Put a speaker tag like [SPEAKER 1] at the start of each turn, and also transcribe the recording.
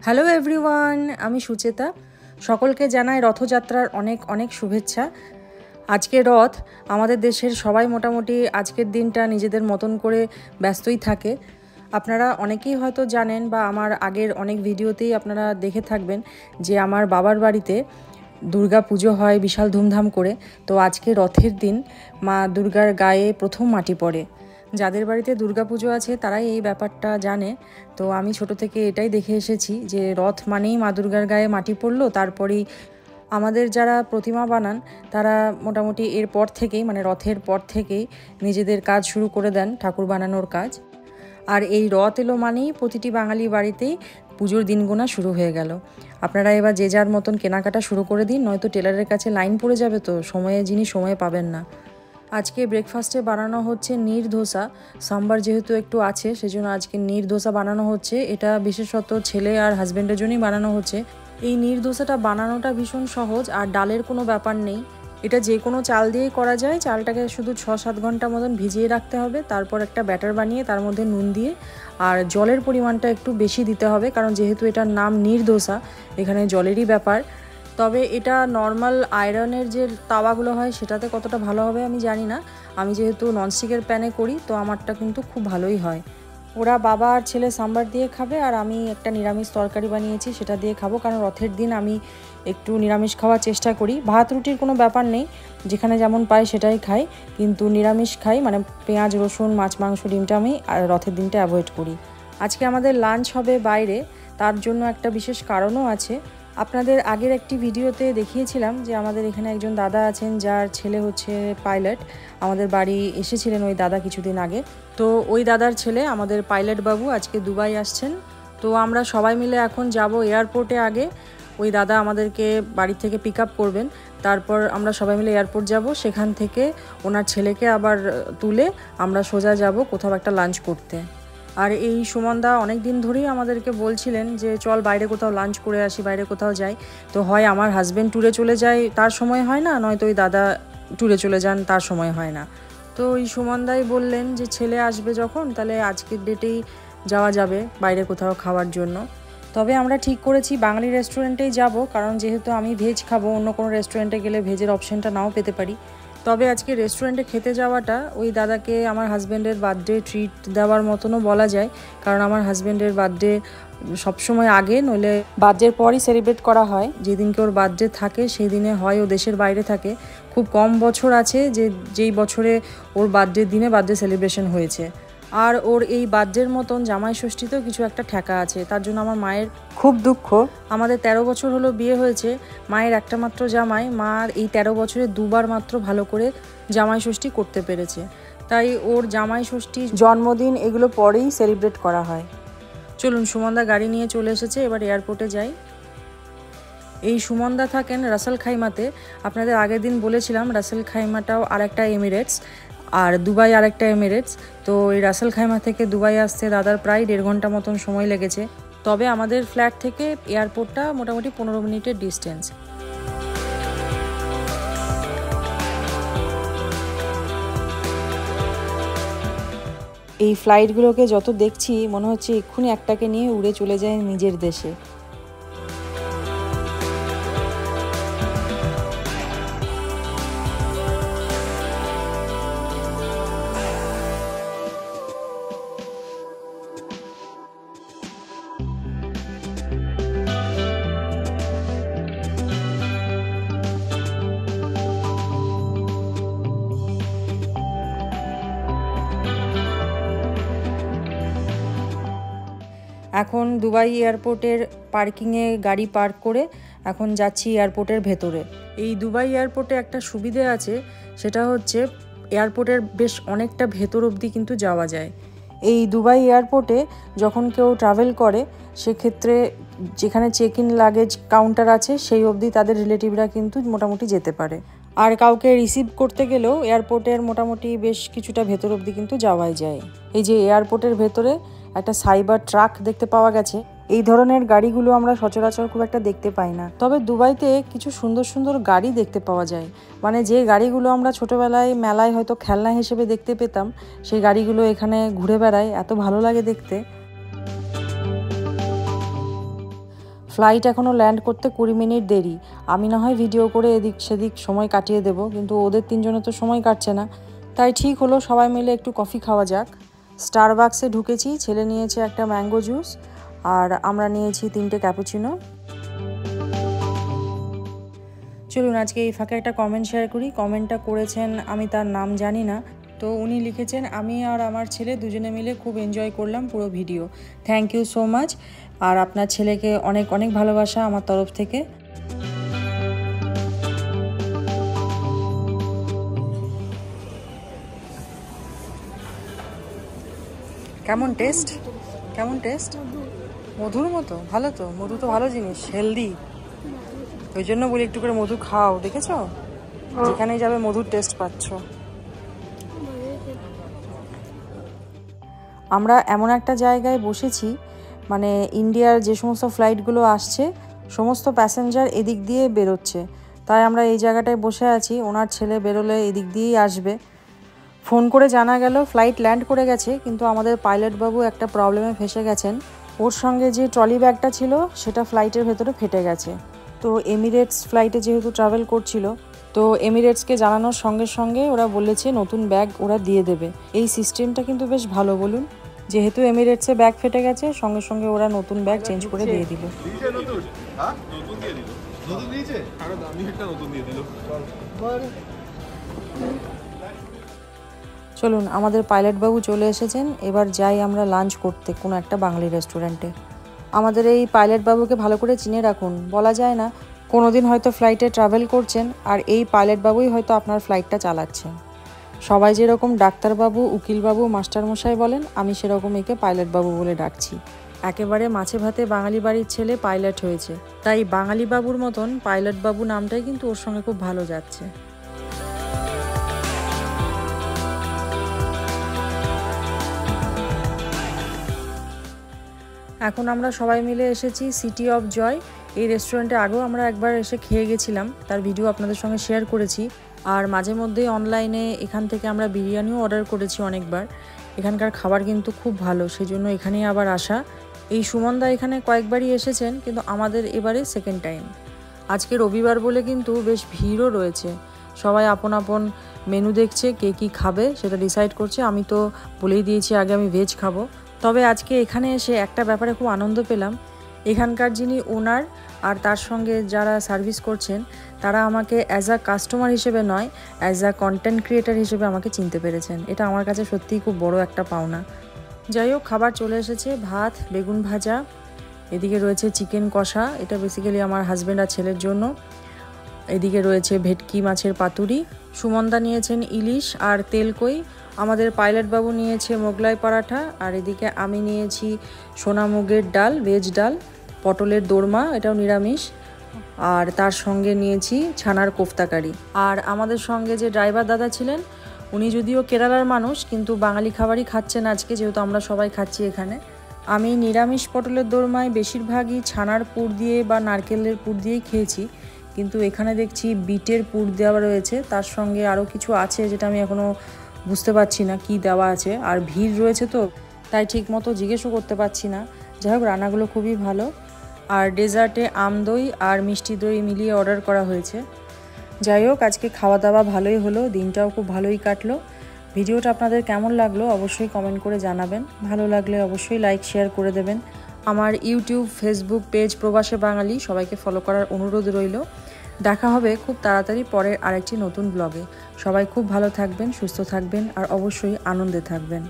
[SPEAKER 1] Hello everyone, আমি সুচেতা। সকলকে জানাই রথযাত্রার অনেক অনেক শুভেচ্ছা। আজকে রথ, আমাদের দেশের সবাই মোটামুটি আজকের দিনটা নিজেদের মতন করে ব্যস্তই থাকে। আপনারা অনেকেই হয়তো জানেন বা আমার আগের অনেক ভিডিওতেই আপনারা দেখে থাকবেন যে আমার বাবার বাড়িতে দুর্গা পুজো হয় বিশাল ধুমধাম করে। তো আজকে রথের দিন মা দুর্গার গায়ে প্রথম মাটি পড়ে। যাদের বাড়িতে দুর্গা পুজো আছে তারাই এই ব্যাপারটা জানে। তো আমি ছোট থেকে এটাই দেখে এসেছি যে রথ মানেই মা দুর্গার গায়ে মাটি পড়লো, তারপরেই আমাদের যারা প্রতিমা বানান তারা মোটামুটি এরপর থেকেই মানে রথের পর থেকেই নিজেদের কাজ শুরু করে দেন, ঠাকুর বানানোর কাজ। আর এই রথ এলো মানেই প্রতিটি বাঙালি বাড়িতেই পুজোর দিন গোনা শুরু হয়ে গেল। আপনারা এবার যে যার মতন কেনাকাটা শুরু করে দিন, নয়তো টেলারের কাছে লাইন পড়ে যাবে, তো জিনিস সময়ে পাবেন না। আজকে ব্রেকফাস্টে বানানো হচ্ছে নীর ধোসা। সাম্বার যেহেতু একটু আছে সেজন্য আজকে নীর ধোসা বানানো হচ্ছে। এটা বিশেষত ছেলে আর হাজব্যান্ডের জন্যই বানানো হচ্ছে। এই নীর ধোসাটা বানানোটা ভীষণ সহজ, আর ডালের কোনো ব্যাপার নেই। এটা যে কোনো চাল দিয়েই করা যায়। চালটাকে শুধু 6-7 ঘন্টা মতন ভিজিয়ে রাখতে হবে, তারপর একটা ব্যাটার বানিয়ে তার মধ্যে নুন দিয়ে আর জলের পরিমাণটা একটু বেশি দিতে হবে, কারণ যেহেতু এটার নাম নীর ধোসা, এখানে জলেরই ব্যাপার। তবে এটা নর্মাল আয়রনের যে তাওয়াগুলো হয় সেটাতে কতটা ভালো হবে আমি জানি না। আমি যেহেতু ননস্টিকের প্যানে করি তো আমারটা কিন্তু খুব ভালোই হয়। ওরা বাবা আর ছেলে সাম্বার দিয়ে খাবে, আর আমি একটা নিরামিষ তরকারি বানিয়েছি সেটা দিয়ে খাবো, কারণ রথের দিন আমি একটু নিরামিষ খাওয়ার চেষ্টা করি। ভাত রুটির কোনো ব্যাপার নেই, যেখানে যেমন পাই সেটাই খাই, কিন্তু নিরামিষ খাই, মানে পেঁয়াজ রসুন মাছ মাংস ডিমটা আমি রথের দিনটা অ্যাভয়েড করি। আজকে আমাদের লাঞ্চ হবে বাইরে, তার জন্য একটা বিশেষ কারণও আছে। আপনাদের আগের একটি ভিডিওতে দেখিয়েছিলাম যে আমাদের এখানে একজন দাদা আছেন যার ছেলে হচ্ছে পাইলট। আমাদের বাড়ি এসেছিলেন ওই দাদা কিছুদিন আগে। তো ওই দাদার ছেলে আমাদের পাইলট বাবু আজকে দুবাই আসছেন। তো আমরা সবাই মিলে এখন যাব এয়ারপোর্টে। আগে ওই দাদা আমাদেরকে বাড়ি থেকে পিক আপ করবেন, তারপর আমরা সবাই মিলে এয়ারপোর্ট যাব। সেখান থেকে ওনার ছেলেকে আবার তুলে আমরা সোজা যাব কোথাও একটা লাঞ্চ করতে। আর এই সুমনদা অনেক দিন ধরেই আমাদেরকে বলছিলেন যে চল বাইরে কোথাও লাঞ্চ করে আসি, বাইরে কোথাও যাই। তো হয় আমার হাজব্যান্ড ট্যুরে চলে যায়, তার সময় হয় না, নয়তো ওই দাদা ট্যুরে চলে যান, তার সময় হয় না। তো ওই সুমনদাই বললেন যে ছেলে আসবে যখন, তাহলে আজকের ডেটেই যাওয়া যাবে বাইরে কোথাও খাওয়ার জন্য। তবে আমরা ঠিক করেছি বাঙালি রেস্টুরেন্টেই যাব, কারণ যেহেতু আমি ভেজ খাবো, অন্য কোনো রেস্টুরেন্টে গেলে ভেজের অপশানটা নাও পেতে পারি। তবে আজকে রেস্টুরেন্টে খেতে যাওয়াটা ওই দাদাকে আমার হাজব্যান্ডের বার্থডে ট্রিট দেওয়ার মতনও বলা যায়, কারণ আমার হাজব্যান্ডের বার্থডে সবসময় আগে নইলে বার্থডের পরই সেলিব্রেট করা হয়। যেদিনকে ওর বার্থডে থাকে সেই দিনে হয় ও দেশের বাইরে থাকে। খুব কম বছর আছে যেই বছরে ওর বার্থডের দিনে বার্থডে সেলিব্রেশন হয়েছে। আর ওর এই বার্থডের মতন জামাই ষষ্ঠীতেও কিছু একটা ঠেকা আছে, তার জন্য আমার মায়ের খুব দুঃখ। আমাদের 13 বছর হলো বিয়ে হয়েছে, মায়ের একটা মাত্র জামাই, মার এই 13 বছরে দুবার মাত্র ভালো করে জামাই ষষ্ঠী করতে পেরেছে। তাই ওর জামাই ষষ্ঠী, জন্মদিন এগুলো পরেই সেলিব্রেট করা হয়। চলুন, সুমনদা গাড়ি নিয়ে চলে এসেছে, এবার এয়ারপোর্টে যাই। এই সুমনদা থাকেন রাসেল খাইমাতে। আপনাদের আগের দিন বলেছিলাম রাসেল খাইমাটাও আরেকটা এমিরেটস, আর দুবাই আরেকটা এমিরেটস। তো এই রাসেল খাইমা থেকে দুবাই আসতে দাদার প্রায় 1.5 ঘন্টা মতন সময় লেগেছে। তবে আমাদের ফ্ল্যাট থেকে এয়ারপোর্টটা মোটামুটি 15 মিনিটের ডিস্টেন্স। এই ফ্লাইটগুলোকে যত দেখছি মনে হচ্ছে এক্ষুনি একটাকে নিয়ে উড়ে চলে যায় নিজের দেশে। এখন দুবাই এয়ারপোর্টের পার্কিংয়ে গাড়ি পার্ক করে এখন যাচ্ছি এয়ারপোর্টের ভেতরে। এই দুবাই এয়ারপোর্টে একটা সুবিধে আছে, সেটা হচ্ছে এয়ারপোর্টের বেশ অনেকটা ভেতর অবধি কিন্তু যাওয়া যায়। এই দুবাই এয়ারপোর্টে যখন কেউ ট্রাভেল করে সেক্ষেত্রে যেখানে চেক ইন লাগেজ কাউন্টার আছে সেই অবধি তাদের রিলেটিভরা কিন্তু মোটামুটি যেতে পারে। আর কাউকে রিসিভ করতে গেলেও এয়ারপোর্টের মোটামুটি বেশ কিছুটা ভেতর অবধি কিন্তু যাওয়াই যায়। এই যে এয়ারপোর্টের ভেতরে একটা সাইবার ট্রাক দেখতে পাওয়া গেছে। এই ধরনের গাড়িগুলো আমরা সচরাচর খুব একটা দেখতে পাই না, তবে দুবাইতে কিছু সুন্দর সুন্দর গাড়ি দেখতে পাওয়া যায়। মানে যে গাড়িগুলো আমরা ছোটোবেলায় মেলায় হয়তো খেলনা হিসেবে দেখতে পেতাম, সেই গাড়িগুলো এখানে ঘুরে বেড়ায়, এত ভালো লাগে দেখতে। ফ্লাইট এখনও ল্যান্ড করতে 20 মিনিট দেরি। আমি না হয় ভিডিও করে এদিক সেদিক সময় কাটিয়ে দেব, কিন্তু ওদের তিনজনে তো সময় কাটছে না। তাই ঠিক হলো সবাই মিলে একটু কফি খাওয়া যাক। স্টারবাক্সে ঢুকেছি, ছেলে নিয়েছে একটা ম্যাঙ্গো জুস আর আমরা নিয়েছি 3টে ক্যাপুচিনো। চলুন আজকে এই ফাঁকে একটা কমেন্ট শেয়ার করি। কমেন্টটা করেছেন, আমি তার নাম জানি না, তো উনি লিখেছেন, আমি আর আমার ছেলে দুজনে মিলে খুব এনজয় করলাম পুরো video. Thank you so much. আর আপনার ছেলেকে অনেক অনেক ভালোবাসা আমার তরফ থেকে। কেমন টেস্ট? কেমন টেস্ট? মধুর মতো? ভালো তো, মধু তো ভালো জিনিস, হেলদি। ওই জন্য বলি একটু করে মধু খাও, দেখেছো? যেখানেই যাবে মধুর টেস্ট পাচ্ছ। আমরা এমন একটা জায়গায় বসেছি, মানে ইন্ডিয়ার যে সমস্ত ফ্লাইটগুলো আসছে সমস্ত প্যাসেঞ্জার এদিক দিয়ে বেরোচ্ছে, তাই আমরা এই জায়গাটায় বসে আছি। ওনার ছেলে বেরোলে এদিক দিয়েই আসবে। ফোন করে জানা গেল ফ্লাইট ল্যান্ড করে গেছে, কিন্তু আমাদের পাইলট বাবু একটা প্রবলেমে ফেসে গেছেন। ওর সঙ্গে যে ট্রলি ব্যাগটা ছিল সেটা ফ্লাইটের ভেতরে ফেটে গেছে। তো এমিরেটস ফ্লাইটে যেহেতু ট্রাভেল করছিল, তো এমিরেটসকে জানানোর সঙ্গে সঙ্গে ওরা বলেছে নতুন ব্যাগ ওরা দিয়ে দেবে। এই সিস্টেমটা কিন্তু বেশ ভালো, বলুন। যেহেতু এমিরেটসে ব্যাগ ফেটে গেছে, সঙ্গে সঙ্গে ওরা নতুন ব্যাগ চেঞ্জ করে দিয়ে দিল। চলুন, আমাদের পাইলট বাবু চলে এসেছেন। এবার যাই আমরা লাঞ্চ করতে কোনো একটা বাঙালি রেস্টুরেন্টে। আমাদের এই পাইলট বাবুকে ভালো করে চিনে রাখুন। বলা যায় না, কোনো দিন হয়তো ফ্লাইটে ট্রাভেল করছেন আর এই পাইলট বাবুই হয়তো আপনার ফ্লাইটটা চালাচ্ছেন। সবাই যেরকম ডাক্তারবাবু, উকিলবাবু, মাস্টারমশাই বলেন, আমি সেরকম একে পাইলট বাবু বলে ডাকছি। একেবারে মাছে ভাতে বাঙালি বাড়ির ছেলে পাইলট হয়েছে, তাই বাঙালি বাবুর মতন পাইলট বাবু নামটাই কিন্তু ওর সঙ্গে খুব ভালো যাচ্ছে। এখন আমরা সবাই মিলে এসেছি সিটি অফ জয়। এই রেস্টুরেন্টে আগেও আমরা একবার এসে খেয়ে গেছিলাম, তার ভিডিও আপনাদের সঙ্গে শেয়ার করেছি। আর মাঝে মধ্যেই অনলাইনে এখান থেকে আমরা বিরিয়ানিও অর্ডার করেছি অনেকবার। এখানকার খাবার কিন্তু খুব ভালো, সেই জন্য এখানেই আবার আসা। এই সুমনদা এখানে কয়েকবারই এসেছেন, কিন্তু আমাদের এবারে সেকেন্ড টাইম। আজকে রবিবার বলে কিন্তু বেশ ভিড়ও রয়েছে। সবাই আপন আপন মেনু দেখছে, কে কী খাবে সেটা ডিসাইড করছে। আমি তো বলেই দিয়েছি আগে আমি ভেজ খাবো। তবে আজকে এখানে এসে একটা ব্যাপারে খুব আনন্দ পেলাম। এখানকার যিনি ওনার আর তার সঙ্গে যারা সার্ভিস করছেন, তারা আমাকে অ্যাজ আ কাস্টমার হিসেবে নয়, অ্যাজ আ কন্টেন্ট ক্রিয়েটার হিসেবে আমাকে চিনতে পেরেছেন। এটা আমার কাছে সত্যিই খুব বড় একটা পাওনা। যাই হোক, খাবার চলে এসেছে। ভাত, বেগুন ভাজা, এদিকে রয়েছে চিকেন কষা, এটা বেসিক্যালি আমার হাজব্যান্ড আর ছেলের জন্য। এদিকে রয়েছে ভেটকি মাছের পাতুরি। সুমনদা নিয়েছেন ইলিশ আর তেলকই। আমাদের পাইলট বাবু নিয়েছে মোগলাই পরাঠা। আর এদিকে আমি নিয়েছি সোনামুগের ডাল, ভেজ ডাল, পটলের দোরমা, এটাও নিরামিষ। আর তার সঙ্গে নিয়েছি ছানার কোফতাকারি। আর আমাদের সঙ্গে যে ড্রাইভার দাদা ছিলেন, উনি যদিও কেরালার মানুষ, কিন্তু বাঙালি খাবারই খাচ্ছেন আজকে, যেহেতু আমরা সবাই খাচ্ছি এখানে। আমি নিরামিষ পটলের দোরমায় বেশিরভাগই ছানার পুর দিয়ে বা নারকেলের পুর দিয়েই খেয়েছি, কিন্তু এখানে দেখছি বিটের পুর দেওয়া রয়েছে, তার সঙ্গে আরও কিছু আছে যেটা আমি এখনও বুঝতে পারছি না কি দেওয়া আছে। আর ভিড় রয়েছে তো, তাই ঠিক মতো জিজ্ঞেসও করতে পারছি না। যাই হোক, রান্নাগুলো খুবই ভালো। আর ডেজার্টে আম দই আর মিষ্টি দই মিলিয়ে অর্ডার করা হয়েছে। যাই হোক, আজকে খাওয়া দাওয়া ভালোই হলো, দিনটাও খুব ভালোই কাটলো। ভিডিওটা আপনাদের কেমন লাগলো অবশ্যই কমেন্ট করে জানাবেন। ভালো লাগলে অবশ্যই লাইক শেয়ার করে দেবেন। আমার ইউটিউব, ফেসবুক পেজ প্রবাসে বাঙালি, সবাইকে ফলো করার অনুরোধ রইল। দেখা হবে খুব তাড়াতাড়ি পরের আরেকটি নতুন ব্লগে। সবাই খুব ভালো থাকবেন, সুস্থ থাকবেন আর অবশ্যই আনন্দে থাকবেন।